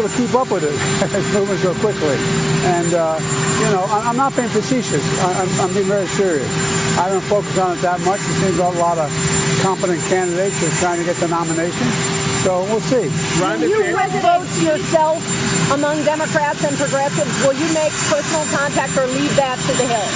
able to keep up with it. It's moving so quickly. And, you know, I'm not being facetious. I'm being very serious. I don't focus on it that much. It seems a lot of competent candidates are trying to get the nomination. So we'll see. Will you vote yourself among Democrats and progressives? Will you make personal contact or leave that to the Hill?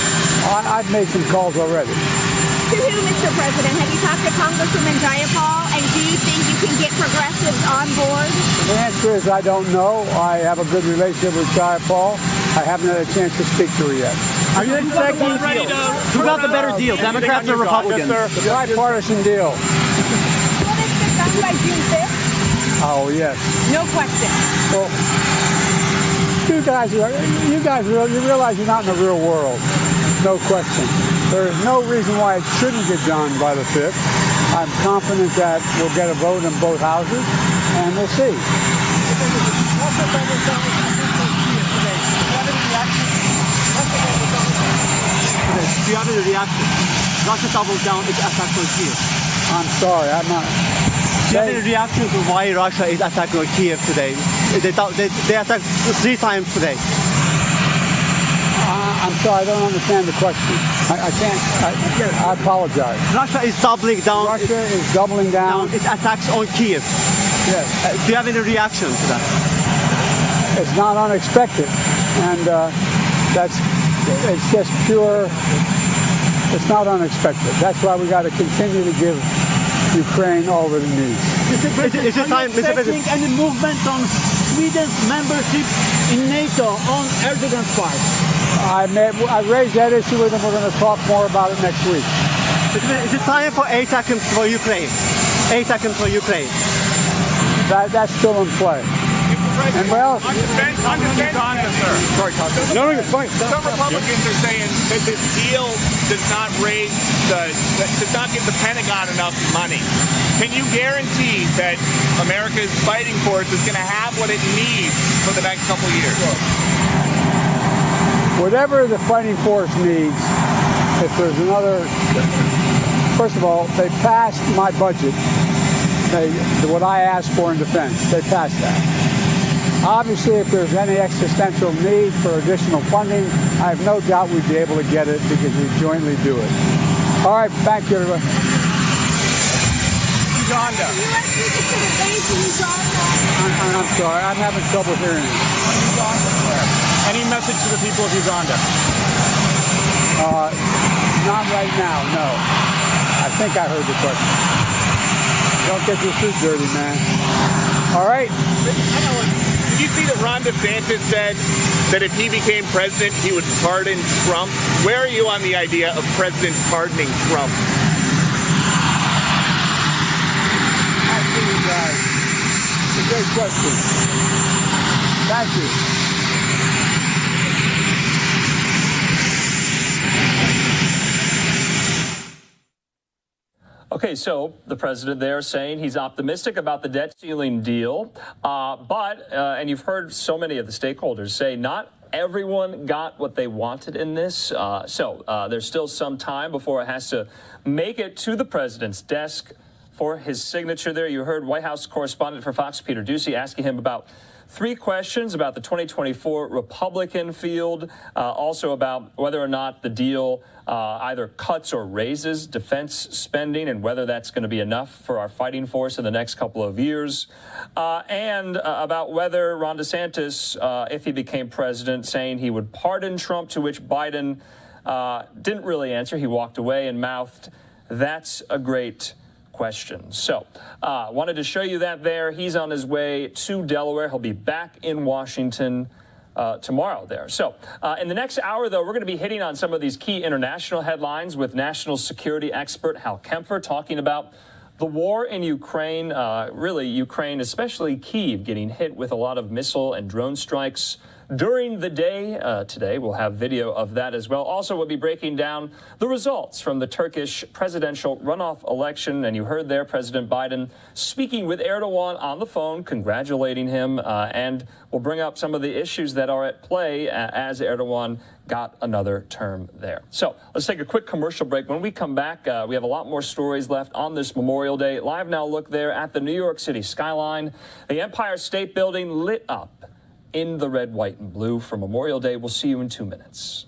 I've made some calls already. To who, Mr. President? Have you talked to Congresswoman Jayapal, and do you think you can get progressives on board? The answer is I don't know. I have a good relationship with Jayapal. I haven't had a chance to speak to her yet. Are you expecting who got the better deal, Democrats or Republicans? The bipartisan deal. Will this get done by June 5th? Oh, yes. No question. Well, you guys realize you're not in the real world. No question. There is no reason why it shouldn't get done by the 5th. I'm confident that we'll get a vote in both houses, and we'll see. Do you have any reaction? Russia doubles down its attack on Kiev. I'm sorry, I'm not. Do you have any reaction to why Russia is attacking Kiev today? They attacked 3 times today. I'm sorry, I don't understand the question. I can't. I apologize. Russia is doubling down. Russia is doubling down its attacks on Kiev. Yes. Do you have any reaction to that? It's not unexpected, and it's just pure. It's not unexpected. That's why we got to continue to give Ukraine all that it needs. Is it time, Mr. President? Any movement on Sweden's membership in NATO on Erdogan's part? I raised that issue with them. We're going to talk more about it next week. Is it time for ATACMS for Ukraine? ATACMS for Ukraine. That's still in play. And well, No, you're fine. Some Republicans are saying that this deal does not does not give the Pentagon enough money. Can you guarantee that America's fighting force is going to have what it needs for the next couple of years? Whatever the fighting force needs, if there's another, first of all, they passed my budget, what I asked for in defense. They passed that. Obviously, if there's any existential need for additional funding, I have no doubt we'd be able to get it because we jointly do it. All right, thank you, everybody. Uganda. I'm sorry, I'm having trouble hearing you. Any message to the people of Uganda? Not right now, no. I think I heard the question. Don't get your suit dirty, man. All right. Did you see that Ron DeSantis said that if he became president, he would pardon Trump? Where are you on the idea of presidents pardoning Trump? Thank you, guys. It's a great question. Thank you. Okay, so the president there saying he's optimistic about the debt ceiling deal, and you've heard so many of the stakeholders say not everyone got what they wanted in this, so there's still some time before it has to make it to the president's desk for his signature there. You heard White House correspondent for Fox, Peter Doocy, asking him about 3 questions about the 2024 Republican field, also about whether or not the deal either cuts or raises defense spending and whether that's going to be enough for our fighting force in the next couple of years, and about whether Ron DeSantis, if he became president, saying he would pardon Trump, to which Biden didn't really answer. He walked away and mouthed, "That's a great question." So wanted to show you that there. He's on his way to Delaware. He'll be back in Washington tomorrow there. So in the next hour, though, we're going to be hitting on some of these key international headlines with national security expert Hal Kempfer talking about the war in Ukraine, really Ukraine, especially Kyiv, getting hit with a lot of missile and drone strikes during the day today. We'll have video of that as well. Also, we'll be breaking down the results from the Turkish presidential runoff election. And you heard there President Biden speaking with Erdogan on the phone, congratulating him. And we'll bring up some of the issues that are at play as Erdogan got another term there. So let's take a quick commercial break. When we come back, we have a lot more stories left on this Memorial Day. Live now look there at the New York City skyline. The Empire State Building lit up in the red, white, and blue for Memorial Day. We'll see you in 2 minutes.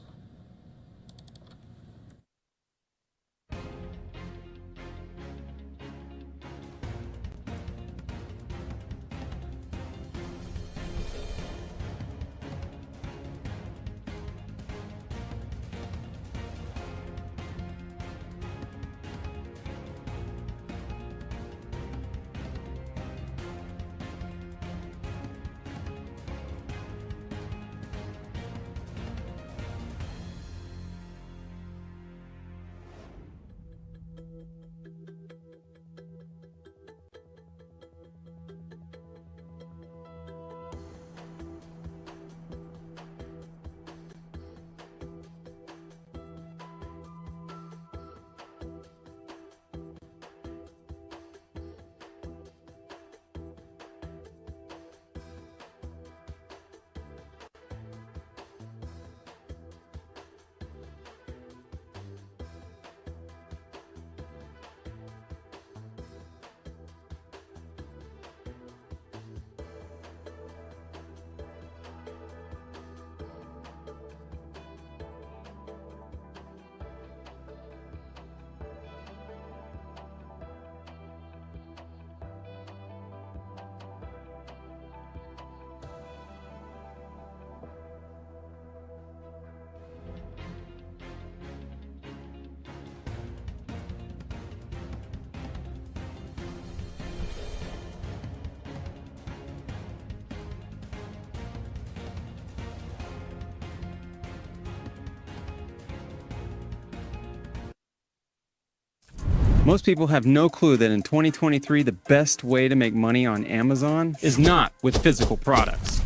Most people have no clue that in 2023, the best way to make money on Amazon is not with physical products.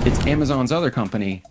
It's Amazon's other company,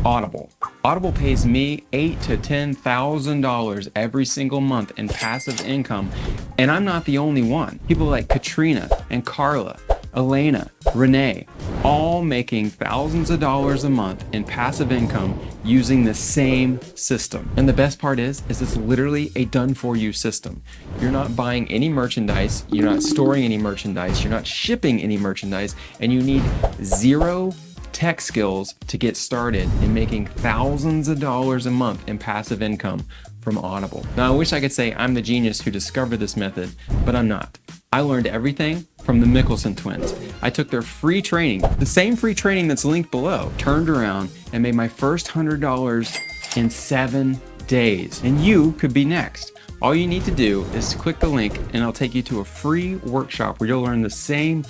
Audible. Audible pays me $8,000 to $10,000 every single month in passive income, and I'm not the only one. People like Katrina and Carla, Elena, Renee, all making thousands of dollars a month in passive income using the same system. And the best part is it's literally a done-for-you system. You're not buying any merchandise, you're not storing any merchandise, you're not shipping any merchandise, and you need zero tech skills to get started in making thousands of dollars a month in passive income from Audible. Now, I wish I could say I'm the genius who discovered this method, but I'm not. I learned everything from the Mickelson twins. I took their free training, the same free training that's linked below, turned around and made my first $100 in 7 days. And you could be next. All you need to do is click the link and I'll take you to a free workshop where you'll learn the same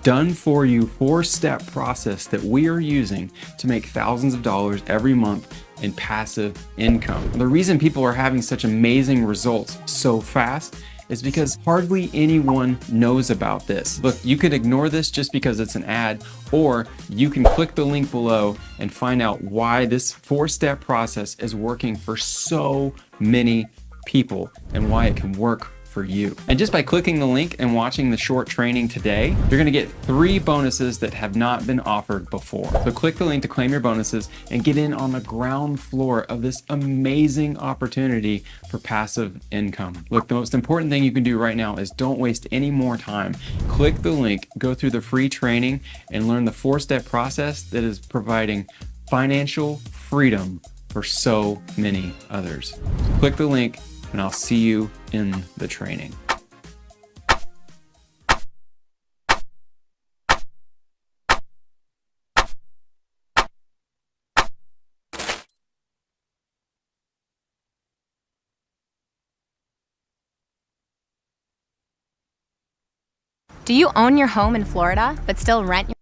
done-for-you 4-step process that we are using to make thousands of dollars every month in passive income. The reason people are having such amazing results so fast is because hardly anyone knows about this. Look, you could ignore this just because it's an ad, or you can click the link below and find out why this 4-step process is working for so many people and why it can work for you. And just by clicking the link and watching the short training today, you're gonna get 3 bonuses that have not been offered before. So click the link to claim your bonuses and get in on the ground floor of this amazing opportunity for passive income. Look, the most important thing you can do right now is don't waste any more time. Click the link, go through the free training, and learn the 4-step process that is providing financial freedom for so many others. Click the link, and I'll see you in the training. Do you own your home in Florida but still rent your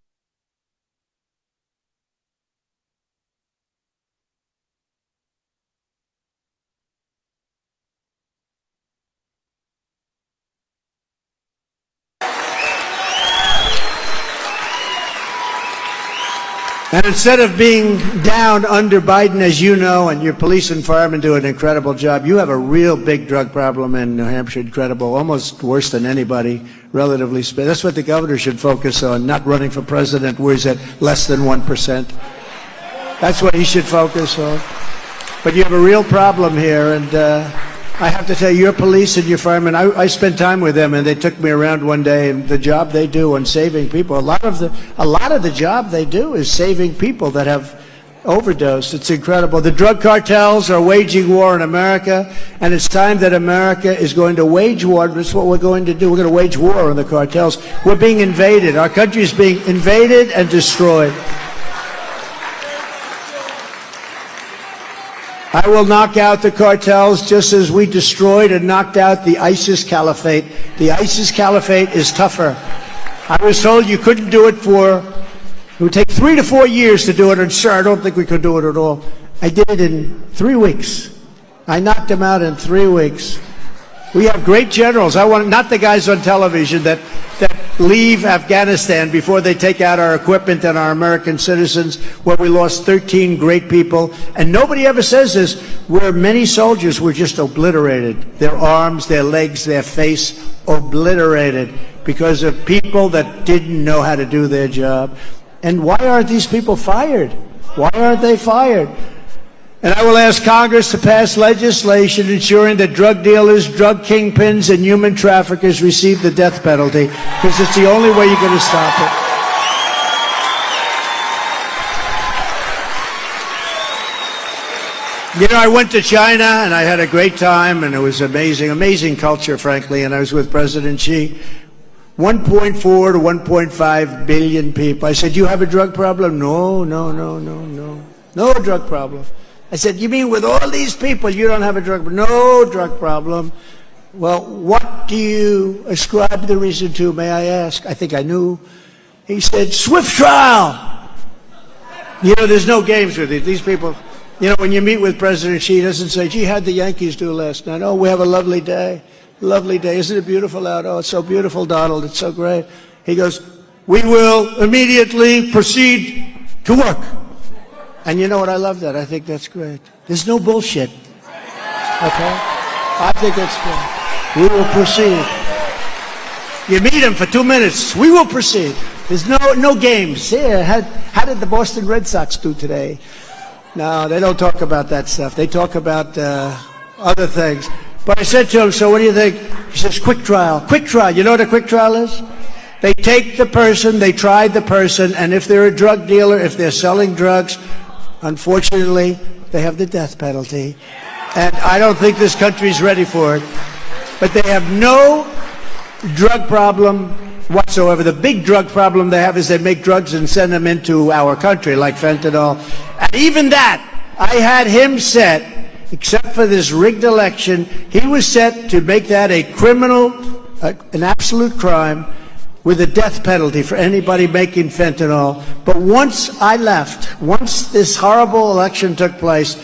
And instead of being down under Biden, as you know, and your police and firemen do an incredible job, you have a real big drug problem in New Hampshire, incredible, almost worse than anybody, relatively speaking. That's what the governor should focus on, not running for president where he's at less than 1%. That's what he should focus on. But you have a real problem here, and I have to tell you, your police and your firemen, I spent time with them, and they took me around one day, and the job they do on saving people, a lot of the job they do is saving people that have overdosed. It's incredible. The drug cartels are waging war in America, and it's time that America is going to wage war. That's what we're going to do. We're going to wage war on the cartels. We're being invaded. Our country is being invaded and destroyed. I will knock out the cartels just as we destroyed and knocked out the ISIS caliphate. The ISIS caliphate is tougher. I was told you couldn't do it it would take 3 to 4 years to do it, and sir, I don't think we could do it at all. I did it in 3 weeks. I knocked them out in 3 weeks. We have great generals. I want not the guys on television that leave Afghanistan before they take out our equipment and our American citizens, where we lost 13 great people. And nobody ever says this, where many soldiers were just obliterated. Their arms, their legs, their face obliterated because of people that didn't know how to do their job. And why aren't these people fired? Why aren't they fired? And I will ask Congress to pass legislation ensuring that drug dealers, drug kingpins, and human traffickers receive the death penalty, because it's the only way you're going to stop it. You know, I went to China, and I had a great time, and it was amazing, amazing culture, frankly, and I was with President Xi. 1.4 to 1.5 billion people. I said, you have a drug problem? No drug problem. I said, you mean with all these people you don't have a drug problem? No drug problem. Well, what do you ascribe the reason to, may I ask? I think I knew. He said, swift trial. You know, there's no games with it. These people, you know, when you meet with President Xi, he doesn't say, gee, how'd the Yankees do last night? Oh, we have a lovely day. Lovely day. Isn't it beautiful out? Oh, it's so beautiful, Donald. It's so great. He goes, we will immediately proceed to work. And you know what? I love that. I think that's great. There's no bullshit. Okay? I think that's great. We will proceed. You meet him for 2 minutes. We will proceed. There's no games. Yeah, how did the Boston Red Sox do today? No, they don't talk about that stuff. They talk about other things. But I said to him, so what do you think? He says, quick trial. Quick trial. You know what a quick trial is? They take the person, they tried the person, and if they're a drug dealer, if they're selling drugs, unfortunately, they have the death penalty. And I don't think this country's ready for it. But they have no drug problem whatsoever. The big drug problem they have is they make drugs and send them into our country, like fentanyl. And even that, I had him set, except for this rigged election, he was set to make that a criminal, an absolute crime, with a death penalty for anybody making fentanyl. But once I left, once this horrible election took place,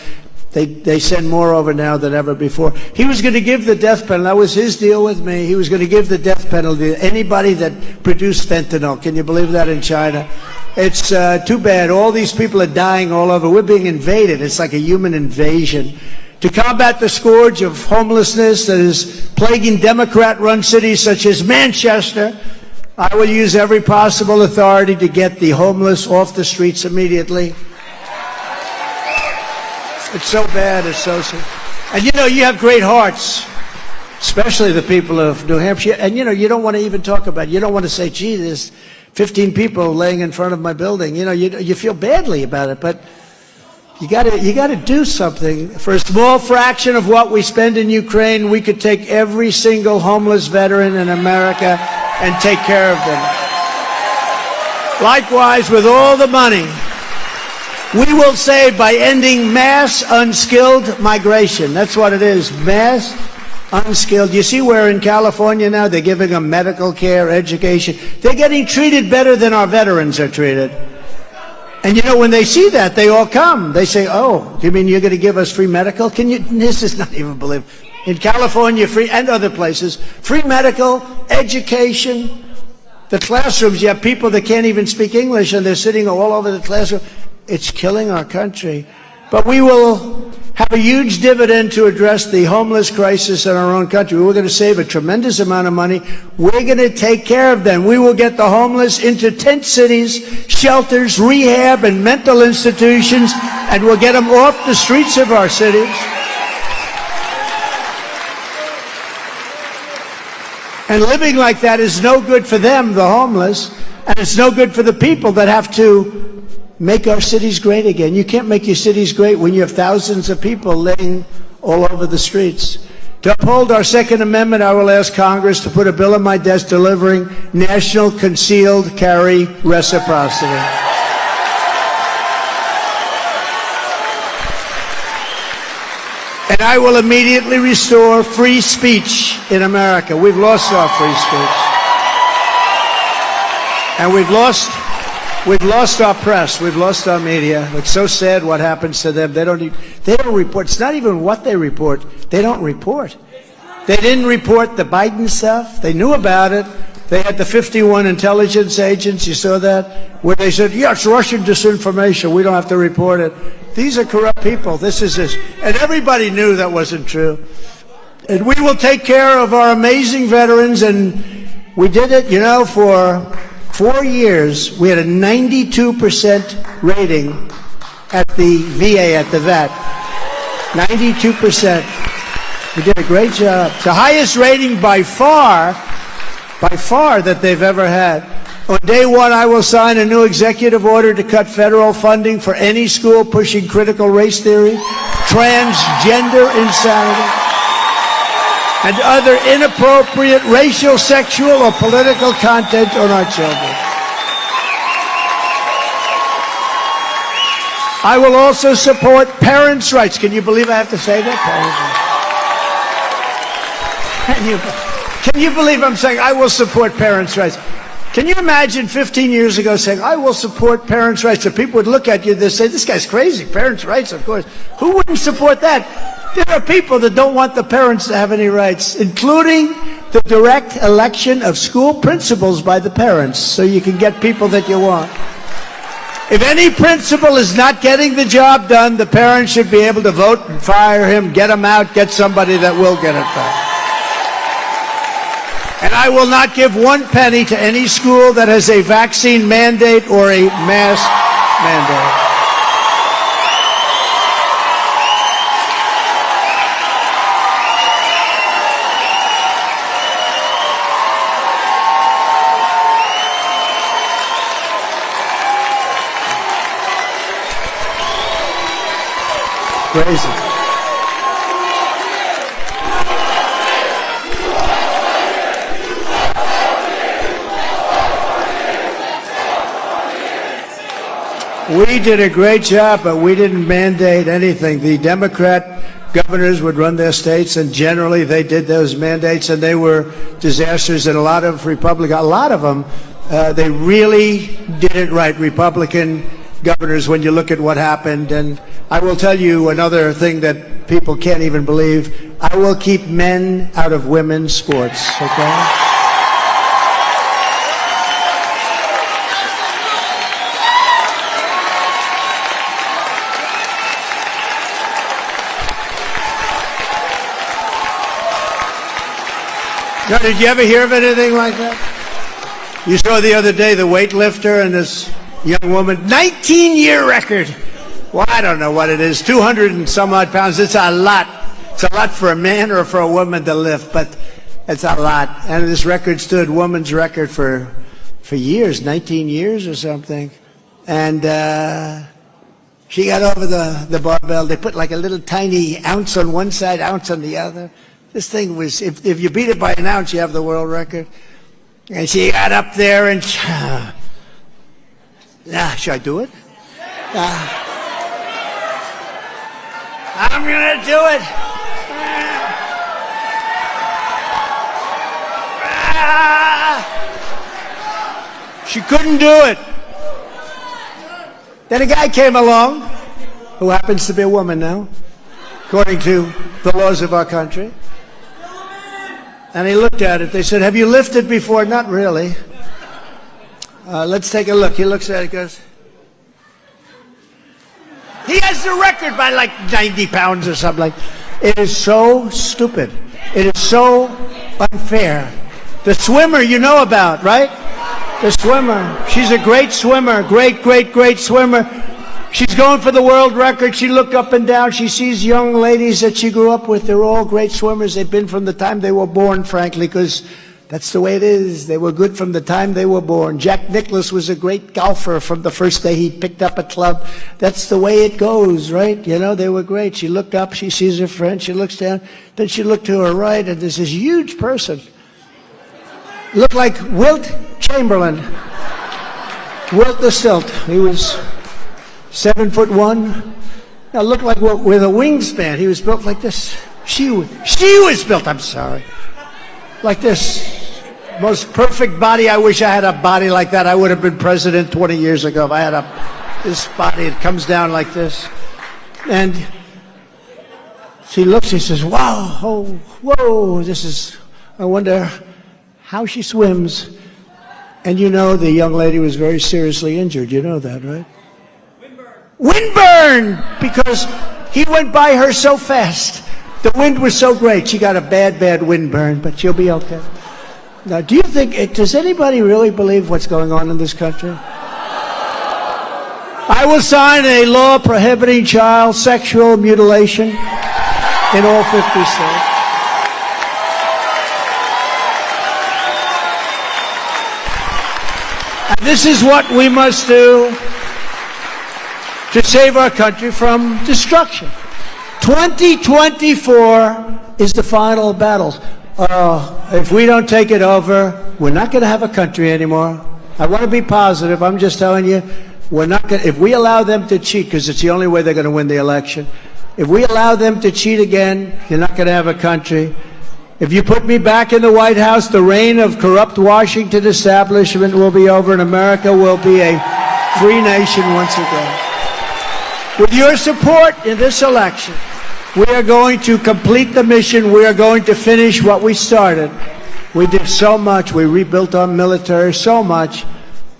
they send more over now than ever before. He was going to give the death penalty. That was his deal with me. He was going to give the death penalty to anybody that produced fentanyl. Can you believe that in China? It's too bad. All these people are dying all over. We're being invaded. It's like a human invasion. To combat the scourge of homelessness that is plaguing Democrat-run cities such as Manchester, I will use every possible authority to get the homeless off the streets immediately. It's so bad. It's so sad. And you know, you have great hearts, especially the people of New Hampshire. And you know, you don't want to even talk about it. You don't want to say, gee, there's 15 people laying in front of my building. You know, you feel badly about it, but you got to do something. For a small fraction of what we spend in Ukraine, we could take every single homeless veteran in America and take care of them. Likewise, with all the money we will save by ending mass unskilled migration. That's what it is, mass unskilled. You see where in California now they're giving them medical care, education. They're getting treated better than our veterans are treated. And you know, when they see that, they all come. They say, oh, you mean you're going to give us free medical? Can you? This is not even believable. In California, free, and other places, free medical, education. The classrooms, you have people that can't even speak English, and they're sitting all over the classroom. It's killing our country. But we will have a huge dividend to address the homeless crisis in our own country. We're going to save a tremendous amount of money. We're going to take care of them. We will get the homeless into tent cities, shelters, rehab, and mental institutions, and we'll get them off the streets of our cities. And living like that is no good for them, the homeless, and it's no good for the people that have to make our cities great again. You can't make your cities great when you have thousands of people laying all over the streets. To uphold our Second Amendment, I will ask Congress to put a bill on my desk delivering national concealed carry reciprocity. And I will immediately restore free speech in America. We've lost our free speech. And we've lost our press. We've lost our media. It's so sad what happens to them. They don't report. It's not even what they report. They don't report. They didn't report the Biden stuff. They knew about it. They had the 51 intelligence agents. You saw that? Where they said, yeah, it's Russian disinformation. We don't have to report it. These are corrupt people. This is this. And everybody knew that wasn't true. And we will take care of our amazing veterans. And we did it, you know, for 4 years. We had a 92% rating at the VA, at the vet. 92%. We did a great job. The highest rating by far that they've ever had. On day one, I will sign a new executive order to cut federal funding for any school pushing critical race theory, transgender insanity, and other inappropriate racial, sexual, or political content on our children. I will also support parents' rights. Can you believe I have to say that? Parents' rights. Can you believe I'm saying I will support parents' rights? Can you imagine 15 years ago saying, I will support parents' rights? So people would look at you and say, this guy's crazy. Parents' rights, of course. Who wouldn't support that? There are people that don't want the parents to have any rights, including the direct election of school principals by the parents, so you can get people that you want. If any principal is not getting the job done, the parents should be able to vote and fire him, get him out, get somebody that will get it done. And I will not give 1 penny to any school that has a vaccine mandate or a mask mandate. Crazy. We did a great job, but we didn't mandate anything. The Democrat governors would run their states, and generally they did those mandates, and they were disasters. And a lot of them, they really did it right. Republican governors, when you look at what happened. And I will tell you another thing that people can't even believe. I will keep men out of women's sports, okay? No, did you ever hear of anything like that? You saw the other day the weightlifter and this young woman, 19-year record. Well, I don't know what it is, 200 and some odd pounds. It's a lot. It's a lot for a man or for a woman to lift, but it's a lot. And this record stood, woman's record for years, 19 years or something. And she got over the barbell. They put like a little tiny ounce on one side, ounce on the other. This thing was, if you beat it by an ounce, you have the world record. And she got up there and, should I do it? I'm going to do it. She couldn't do it. Then a guy came along, who happens to be a woman now, according to the laws of our country. And he looked at it. They said, have you lifted before? Not really. Let's take a look. He looks at it, goes, he has the record by like 90 pounds or something. It is so stupid. It is so unfair. The swimmer you know about, right? The swimmer. She's a great swimmer. Great, great, great swimmer. She's going for the world record. She looked up and down. She sees young ladies that she grew up with. They're all great swimmers. They've been from the time they were born, frankly, because That's the way it is. They were good from the time they were born. Jack Nicklaus was a great golfer from the first day he picked up a club. That's the way it goes, right? You know, they were great. She looked up, she sees her friend, she looks down, then she looked to her right, and there's this huge person. Looked like Wilt Chamberlain. Wilt the Stilt. He was 7'1". Now looked like with a wingspan. He was built like this. She was built, I'm sorry, like this. Most perfect body. I wish I had a body like that. I would have been president 20 years ago if I had this body. It comes down like this. And she looks, she says, wow, oh, whoa, I wonder how she swims. And you know the young lady was very seriously injured. You know that, right? Windburn! Because he went by her so fast. The wind was so great. She got a bad windburn, but she'll be okay. Now, does anybody really believe what's going on in this country? I will sign a law prohibiting child sexual mutilation in all 50 states. And this is what we must do to save our country from destruction. 2024 is the final battle. If we don't take it over, we're not going to have a country anymore. I want to be positive. I'm just telling you, we're not going. If we allow them to cheat, because it's the only way they're going to win the election, if we allow them to cheat again, you're not going to have a country. If you put me back in the White House, the reign of corrupt Washington establishment will be over, and America will be a free nation once again. With your support in this election, we are going to complete the mission. We are going to finish what we started. We did so much. We rebuilt our military so much,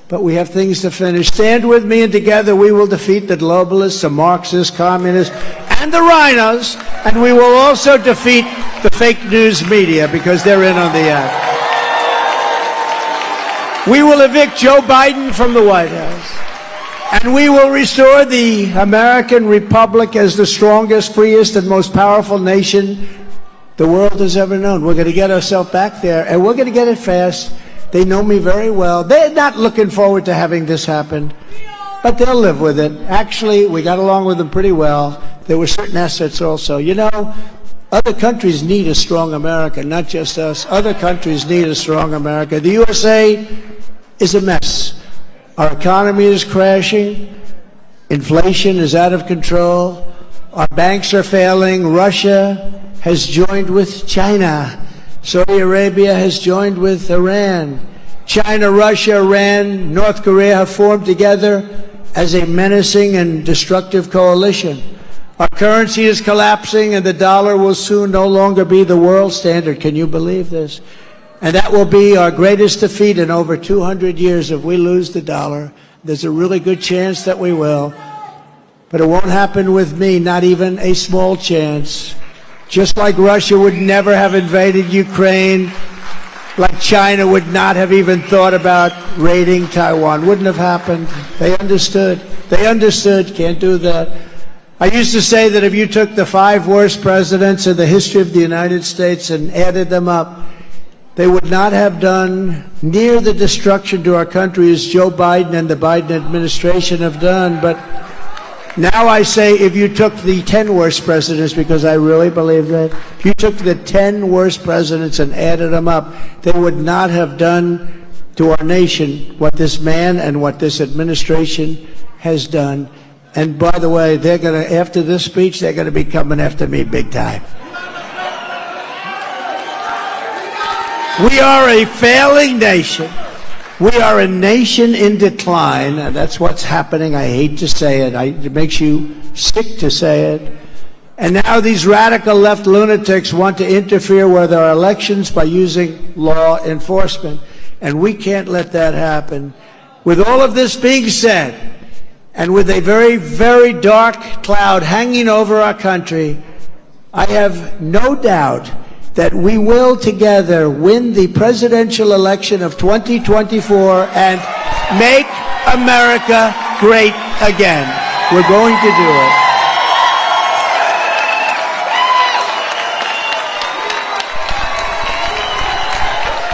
but we have things to finish. Stand with me, and together we will defeat the globalists, the Marxists, communists, and the rhinos, and we will also defeat the fake news media because they're in on the act. We will evict Joe Biden from the White House. And we will restore the American Republic as the strongest, freest, and most powerful nation the world has ever known. We're going to get ourselves back there, and we're going to get it fast. They know me very well. They're not looking forward to having this happen, but they'll live with it. Actually, we got along with them pretty well. There were certain assets also. You know, other countries need a strong America, not just us. Other countries need a strong America. The USA is a mess. Our economy is crashing. Inflation is out of control. Our banks are failing. Russia has joined with China. Saudi Arabia has joined with Iran. China, Russia, Iran, North Korea have formed together as a menacing and destructive coalition. Our currency is collapsing, and the dollar will soon no longer be the world standard. Can you believe this? And that will be our greatest defeat in over 200 years if we lose the dollar. There's a really good chance that we will. But it won't happen with me, not even a small chance. Just like Russia would never have invaded Ukraine, like China would not have even thought about raiding Taiwan. Wouldn't have happened. They understood. They understood. Can't do that. I used to say that if you took the 5 worst presidents in the history of the United States and added them up, they would not have done near the destruction to our country as Joe Biden and the Biden administration have done. But now I say if you took the 10 worst presidents, because I really believe that, if you took the 10 worst presidents and added them up, they would not have done to our nation what this man and what this administration has done. And by the way, they're going to, after this speech, they're going to be coming after me big time. We are a failing nation. We are a nation in decline. And that's what's happening. I hate to say it. It makes you sick to say it. And now these radical left lunatics want to interfere with our elections by using law enforcement. And we can't let that happen. With all of this being said, and with a very, very dark cloud hanging over our country, I have no doubt that we will together win the presidential election of 2024 and make America great again. We're going to do it.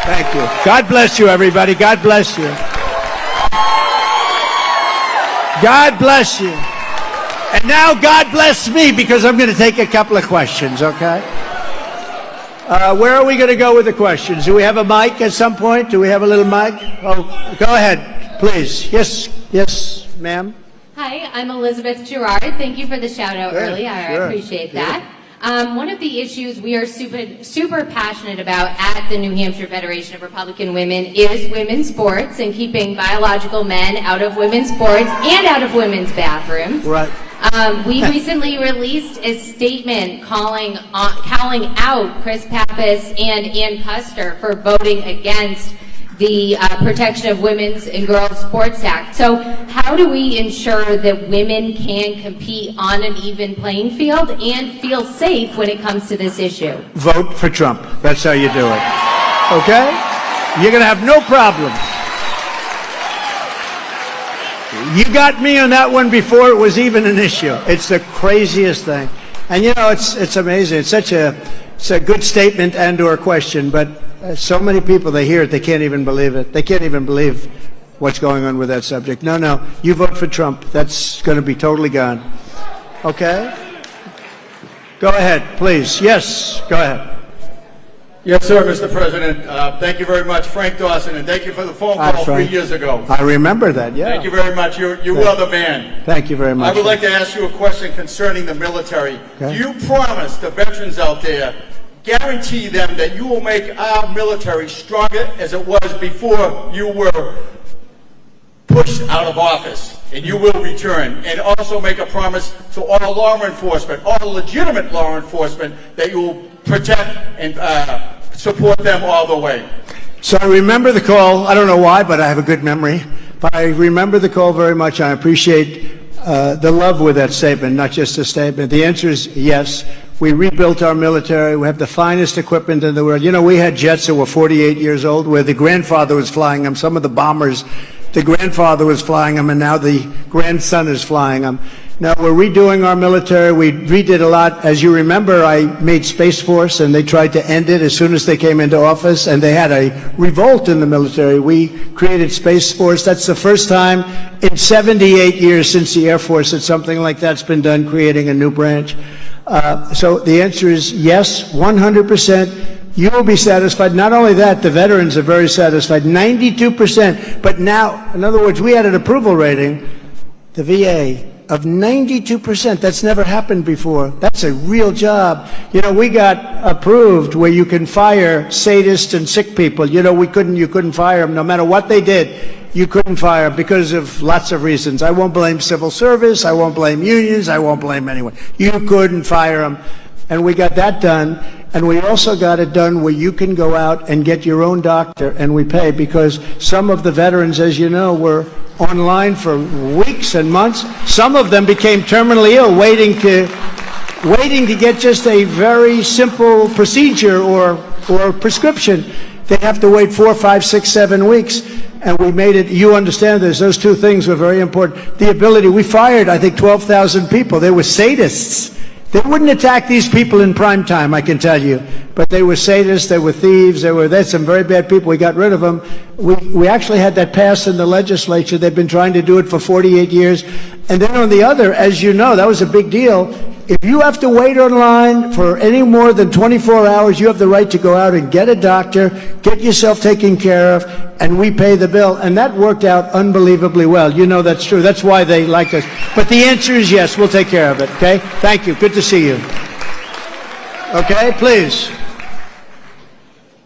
Thank you. God bless you, everybody. God bless you. God bless you. And now God bless me, because I'm going to take a couple of questions, okay? Where are we going to go with the questions? Do we have a mic at some point? Do we have a little mic? Oh, go ahead, please. Yes, ma'am. Hi, I'm Elizabeth Gerard. Thank you for the shout out early. I appreciate that. One of the issues we are super passionate about at the New Hampshire Federation of Republican Women is women's sports and keeping biological men out of women's sports and out of women's bathrooms. Right. We recently released a statement calling out Chris Pappas and Ann Custer for voting against the Protection of Women's and Girls Sports Act. So how do we ensure that women can compete on an even playing field and feel safe when it comes to this issue? Vote for Trump. That's how you do it. Okay? You're going to have no problem. You got me on that one before it was even an issue. It's the craziest thing. And you know, it's amazing. It's a good statement and or question, but so many people, they hear it, they can't even believe it. They can't even believe what's going on with that subject. No, you vote for Trump. That's going to be totally gone. Okay? Go ahead, please. Yes, go ahead. Yes, sir, Mr. President. Thank you very much, Frank Dawson, and thank you for the phone call 3 years ago. I remember that, yeah. Thank you very much. You are the man. Thank you very much. I would like to ask you a question concerning the military. Okay. Do you promise the veterans out there, guarantee them that you will make our military stronger as it was before you were pushed out of office, and you will return, and also make a promise to all law enforcement, all legitimate law enforcement, that you will protect and support them all the way? So I remember the call. I don't know why, but I have a good memory. But I remember the call very much. I appreciate the love with that statement, not just a statement. The answer is yes. We rebuilt our military. We have the finest equipment in the world. You know, we had jets that were 48 years old, where the grandfather was flying them. Some of the bombers, the grandfather was flying them, and now the grandson is flying them. Now, we're redoing our military. We redid a lot. As you remember, I made Space Force, and they tried to end it as soon as they came into office, and they had a revolt in the military. We created Space Force. That's the first time in 78 years since the Air Force that something like that's been done, creating a new branch. So the answer is yes, 100%. You will be satisfied. Not only that, the veterans are very satisfied, 92%. But now, in other words, we had an approval rating, the VA, of 92%. That's never happened before. That's a real job. You know, we got approved where you can fire sadists and sick people. You know, you couldn't fire them no matter what they did. You couldn't fire because of lots of reasons. I won't blame civil service. I won't blame unions. I won't blame anyone. You couldn't fire them. And we got that done. And we also got it done where you can go out and get your own doctor, and we pay, because some of the veterans, as you know, were online for weeks and months. Some of them became terminally ill, waiting to get just a very simple procedure or prescription. They have to wait 4, 5, 6, 7 weeks. And we made it, you understand this, those two things were very important. The ability, we fired, I think, 12,000 people. They were sadists. They wouldn't attack these people in prime time, I can tell you. But they were sadists, they were thieves, there's some very bad people. We got rid of them. We actually had that passed in the legislature. They've been trying to do it for 48 years. And then on the other, as you know, that was a big deal. If you have to wait online for any more than 24 hours, you have the right to go out and get a doctor, get yourself taken care of, and we pay the bill. And that worked out unbelievably well. You know that's true. That's why they like us. But the answer is yes, we'll take care of it, okay? Thank you. Good to see you. Okay, please.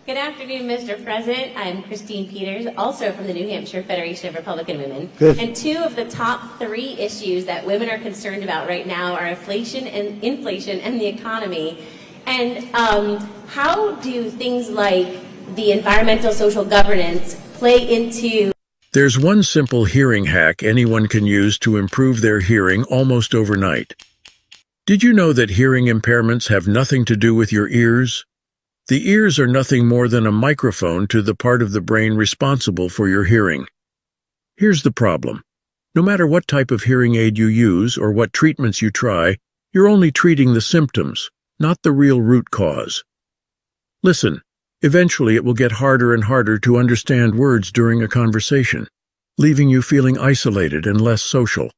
Good afternoon, Mr. President. I'm Christine Peters, also from the New Hampshire Federation of Republican Women. Good. And two of the top 3 issues that women are concerned about right now are inflation and the economy. And how do things like the environmental social governance play into... There's one simple hearing hack anyone can use to improve their hearing almost overnight. Did you know that hearing impairments have nothing to do with your ears? The ears are nothing more than a microphone to the part of the brain responsible for your hearing. Here's the problem. No matter what type of hearing aid you use or what treatments you try, you're only treating the symptoms, not the real root cause. Listen, Eventually, it will get harder and harder to understand words during a conversation, leaving you feeling isolated and less social.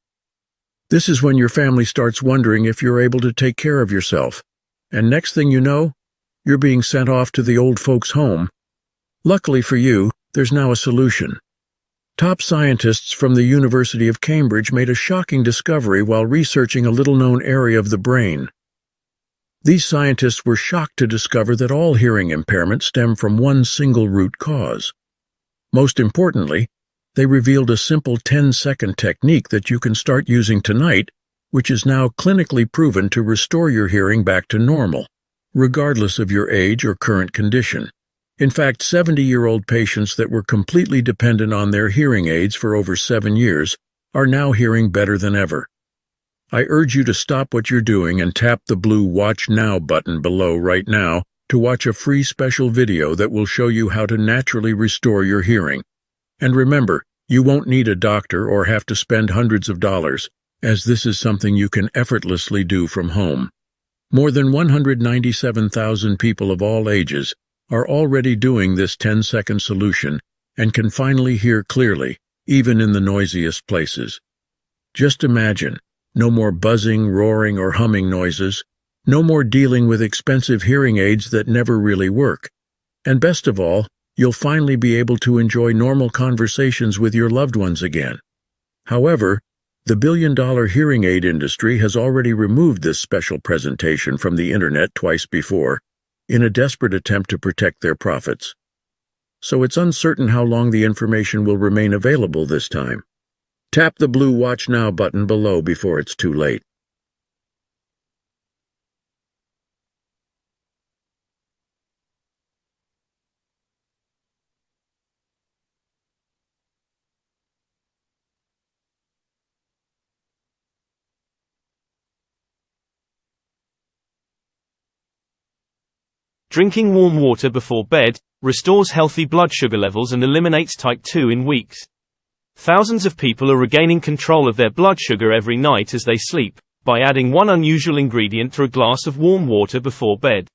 This is when your family starts wondering if you're able to take care of yourself, and next thing you know, you're being sent off to the old folks' home. Luckily for you, there's now a solution. Top scientists from the University of Cambridge made a shocking discovery while researching a little-known area of the brain. These scientists were shocked to discover that all hearing impairment stem from one single root cause. Most importantly, they revealed a simple 10-second technique that you can start using tonight, which is now clinically proven to restore your hearing back to normal, regardless of your age or current condition. In fact, 70-year-old patients that were completely dependent on their hearing aids for over 7 years are now hearing better than ever. I urge you to stop what you're doing and tap the blue Watch Now button below right now to watch a free special video that will show you how to naturally restore your hearing. And remember, you won't need a doctor or have to spend hundreds of dollars, as this is something you can effortlessly do from home. More than 197,000 people of all ages are already doing this 10-second solution and can finally hear clearly, even in the noisiest places. Just imagine, no more buzzing, roaring, or humming noises, no more dealing with expensive hearing aids that never really work, and best of all, you'll finally be able to enjoy normal conversations with your loved ones again. However, the billion-dollar hearing aid industry has already removed this special presentation from the internet twice before, in a desperate attempt to protect their profits. So it's uncertain how long the information will remain available this time. Tap the blue Watch Now button below before it's too late. Drinking warm water before bed restores healthy blood sugar levels and eliminates type 2 in weeks. Thousands of people are regaining control of their blood sugar every night as they sleep, by adding one unusual ingredient to a glass of warm water before bed.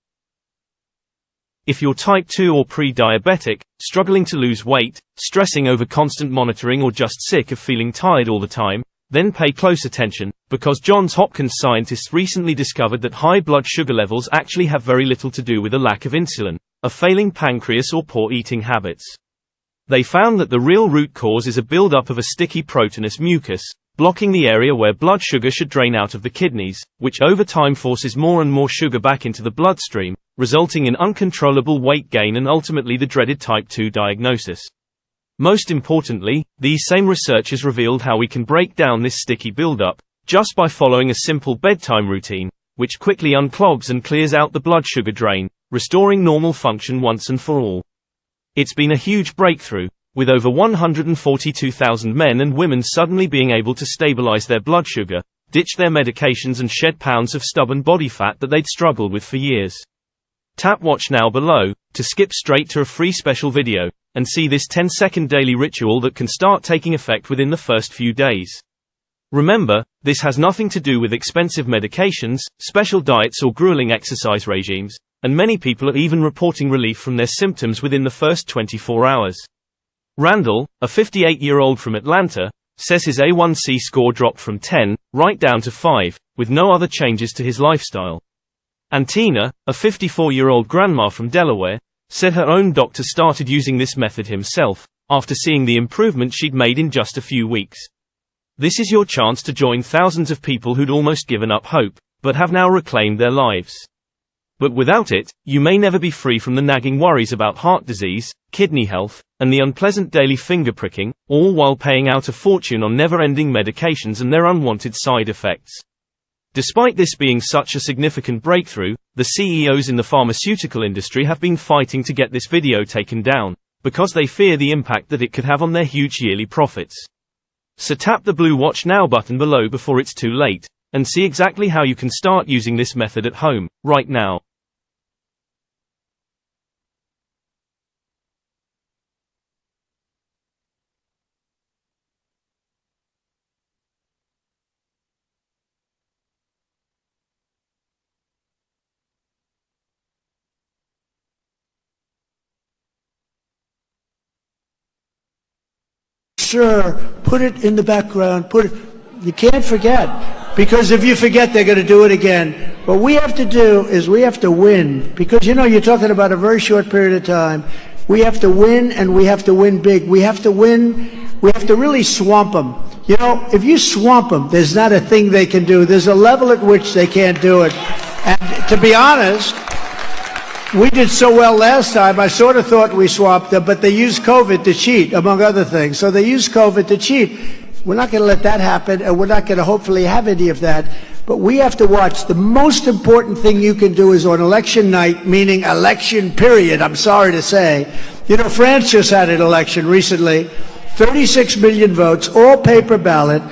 If you're type 2 or pre-diabetic, struggling to lose weight, stressing over constant monitoring, or just sick of feeling tired all the time, then pay close attention, because Johns Hopkins scientists recently discovered that high blood sugar levels actually have very little to do with a lack of insulin, a failing pancreas, or poor eating habits. They found that the real root cause is a buildup of a sticky proteinous mucus, blocking the area where blood sugar should drain out of the kidneys, which over time forces more and more sugar back into the bloodstream, resulting in uncontrollable weight gain and ultimately the dreaded type 2 diagnosis. Most importantly, these same researchers revealed how we can break down this sticky buildup, just by following a simple bedtime routine, which quickly unclogs and clears out the blood sugar drain, restoring normal function once and for all. It's been a huge breakthrough, with over 142,000 men and women suddenly being able to stabilize their blood sugar, ditch their medications, and shed pounds of stubborn body fat that they'd struggled with for years. Tap Watch Now below to skip straight to a free special video and see this 10-second daily ritual that can start taking effect within the first few days. Remember, this has nothing to do with expensive medications, special diets, or grueling exercise regimes, and many people are even reporting relief from their symptoms within the first 24 hours. Randall, a 58-year-old from Atlanta, says his A1C score dropped from 10 right down to 5, with no other changes to his lifestyle. And Tina, a 54-year-old grandma from Delaware, said her own doctor started using this method himself, after seeing the improvement she'd made in just a few weeks. This is your chance to join thousands of people who'd almost given up hope, but have now reclaimed their lives. But without it, you may never be free from the nagging worries about heart disease, kidney health, and the unpleasant daily finger pricking, all while paying out a fortune on never-ending medications and their unwanted side effects. Despite this being such a significant breakthrough, the CEOs in the pharmaceutical industry have been fighting to get this video taken down, because they fear the impact that it could have on their huge yearly profits. So tap the blue Watch Now button below before it's too late, and see exactly how you can start using this method at home, right now. sir, put it in the background, you can't forget. Because if you forget, they're going to do it again. What we have to do is we have to win. Because, you're talking about a very short period of time. We have to win, and we have to win big. We have to win. We have to really swamp them. If you swamp them, there's not a thing they can do. There's a level at which they can't do it. And to be honest, we did so well last time, I sort of thought we swamped them, but they used COVID to cheat, among other things. So they used COVID to cheat. We're not going to let that happen, and we're not going to hopefully have any of that. But we have to watch. The most important thing you can do is on election night, meaning election period, I'm sorry to say. France just had an election recently, 36 million votes, all paper ballot.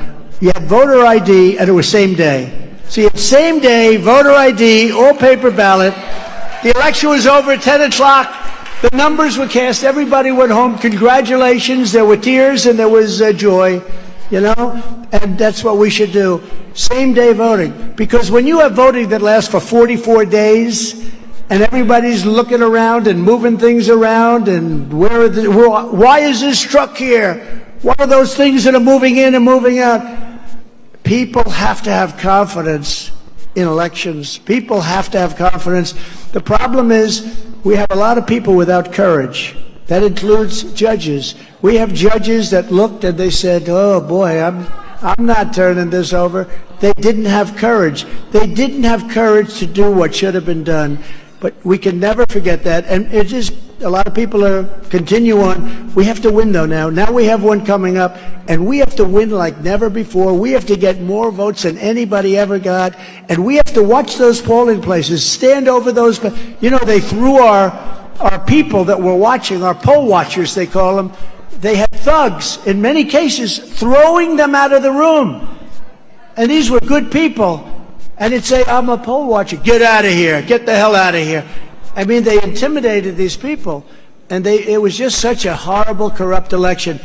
You had voter ID, and it was same day. So you had same day, voter ID, all paper ballot. The election was over at 10 o'clock. The numbers were cast. Everybody went home. Congratulations. There were tears and there was joy. And that's what we should do. Same day voting. Because when you have voting that lasts for 44 days and everybody's looking around and moving things around and why is this truck here? What are those things that are moving in and moving out? People have to have confidence in elections. People have to have confidence. The problem is we have a lot of people without courage. That includes judges. We have judges that looked and they said, oh boy, I'm not turning this over. They didn't have courage. They didn't have courage to do what should have been done. But we can never forget that. And it is, a lot of people continue on. We have to win though now. Now we have one coming up and we have to win like never before. We have to get more votes than anybody ever got. And we have to watch those polling places, stand over those. They threw our people that were watching, our poll watchers, they call them, they had thugs, in many cases, throwing them out of the room. And these were good people. And they'd say, I'm a poll watcher. Get out of here. Get the hell out of here. I mean, they intimidated these people. And it was just such a horrible, corrupt election.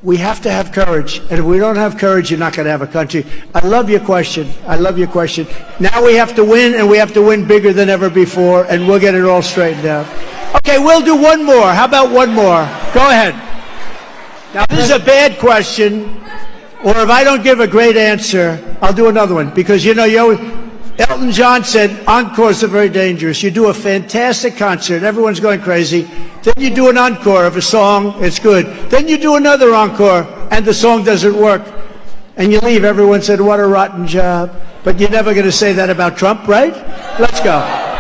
We have to have courage. And if we don't have courage, you're not going to have a country. I love your question. I love your question. Now we have to win, and we have to win bigger than ever before, and we'll get it all straightened out. Okay, we'll do one more. How about one more? Go ahead. Now, this is a bad question, or if I don't give a great answer, I'll do another one. Because, Elton John said, encores are very dangerous. You do a fantastic concert, everyone's going crazy. Then you do an encore of a song, it's good. Then you do another encore, and the song doesn't work. And you leave, everyone said, what a rotten job. But you're never going to say that about Trump, right? Let's go.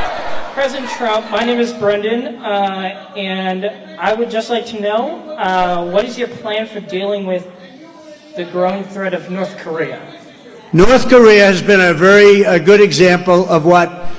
President Trump, my name is Brendan, and I would just like to know, what is your plan for dealing with the growing threat of North Korea? North Korea has been a very good example of what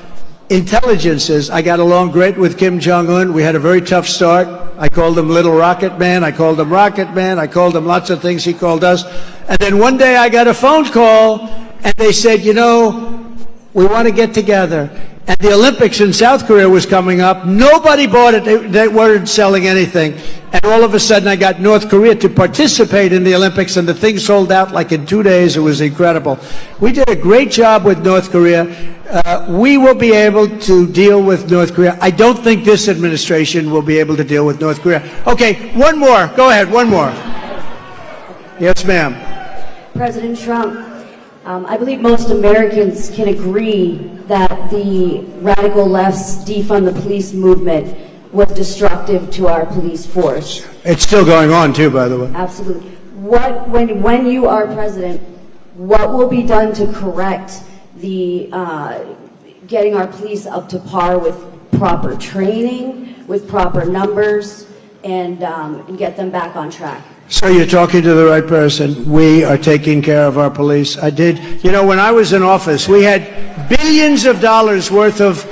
intelligence is. I got along great with Kim Jong-un. We had a very tough start. I called him Little Rocket Man. I called him Rocket Man. I called him lots of things. He called us. And then one day I got a phone call, and they said, we want to get together. And the Olympics in South Korea was coming up. Nobody bought it. They weren't selling anything. And all of a sudden, I got North Korea to participate in the Olympics, and the thing sold out like in 2 days. It was incredible. We did a great job with North Korea. We will be able to deal with North Korea. I don't think this administration will be able to deal with North Korea. Okay, one more. Go ahead, one more. Yes, ma'am. President Trump, I believe most Americans can agree that the radical left's defund the police movement was destructive to our police force. It's still going on too, by the way. Absolutely. When you are president, what will be done to correct the getting our police up to par with proper training, with proper numbers, and get them back on track? So you're talking to the right person. We are taking care of our police. I did. When I was in office, we had billions of dollars worth of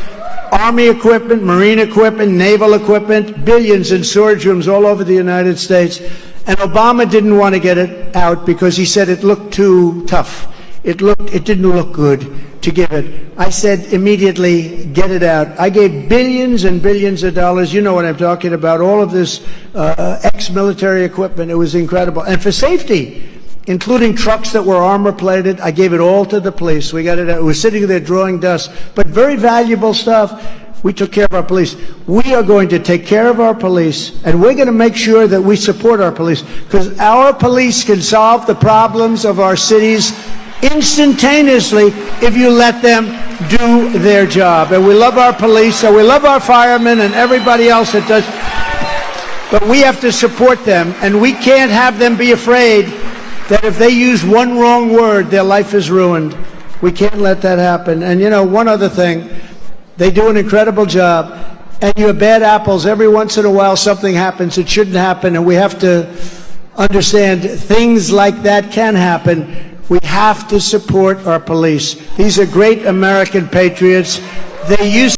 Army equipment, Marine equipment, naval equipment, billions in storage rooms all over the United States. And Obama didn't want to get it out because he said it looked too tough. It didn't look good to give it. I said immediately, get it out. I gave billions and billions of dollars. You know what I'm talking about. All of this ex-military equipment. It was incredible. And for safety, including trucks that were armor-plated, I gave it all to the police. We got it out. It was sitting there drawing dust. But very valuable stuff. We took care of our police. We are going to take care of our police, and we're going to make sure that we support our police, because our police can solve the problems of our cities instantaneously if you let them do their job. And we love our police, and we love our firemen and everybody else that does. But we have to support them, and we can't have them be afraid that if they use one wrong word, their life is ruined. We can't let that happen. And you know, one other thing, they do an incredible job, and you have bad apples. Every once in a while something happens that shouldn't happen, and we have to understand things like that can happen. We have to support our police. These are great American patriots. They used